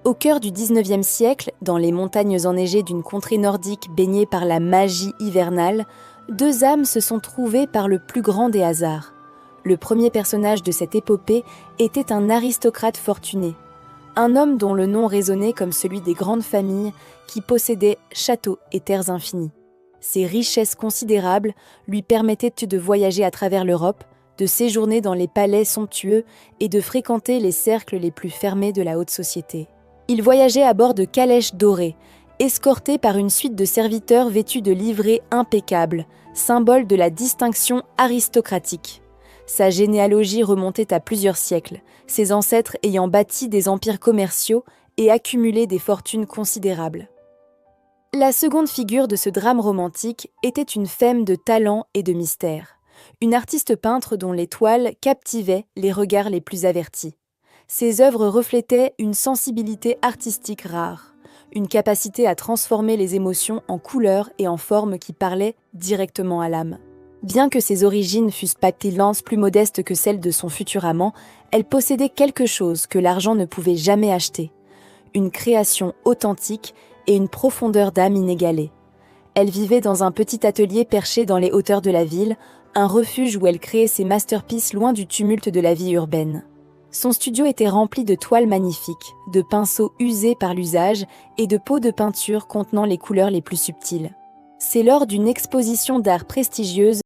Au cœur du XIXe siècle, dans les montagnes enneigées d'une contrée nordique baignée par la magie hivernale, deux âmes se sont trouvées par le plus grand des hasards. Le premier personnage de cette épopée était un aristocrate fortuné, un homme dont le nom résonnait comme celui des grandes familles qui possédaient châteaux et terres infinies. Ses richesses considérables lui permettaient de voyager à travers l'Europe, de séjourner dans les palais somptueux et de fréquenter les cercles les plus fermés de la haute société. Il voyageait à bord de calèches dorées, escorté par une suite de serviteurs vêtus de livrées impeccables, symbole de la distinction aristocratique. Sa généalogie remontait à plusieurs siècles, ses ancêtres ayant bâti des empires commerciaux et accumulé des fortunes considérables. La seconde figure de ce drame romantique était une femme de talent et de mystère, une artiste peintre dont les toiles captivaient les regards les plus avertis. Ses œuvres reflétaient une sensibilité artistique rare, une capacité à transformer les émotions en couleurs et en formes qui parlaient directement à l'âme. Bien que ses origines fussent pas-de-Lance plus modestes que celles de son futur amant, elle possédait quelque chose que l'argent ne pouvait jamais acheter, une création authentique et une profondeur d'âme inégalée. Elle vivait dans un petit atelier perché dans les hauteurs de la ville, un refuge où elle créait ses masterpieces loin du tumulte de la vie urbaine. Son studio était rempli de toiles magnifiques, de pinceaux usés par l'usage et de pots de peinture contenant les couleurs les plus subtiles. C'est lors d'une exposition d'art prestigieuse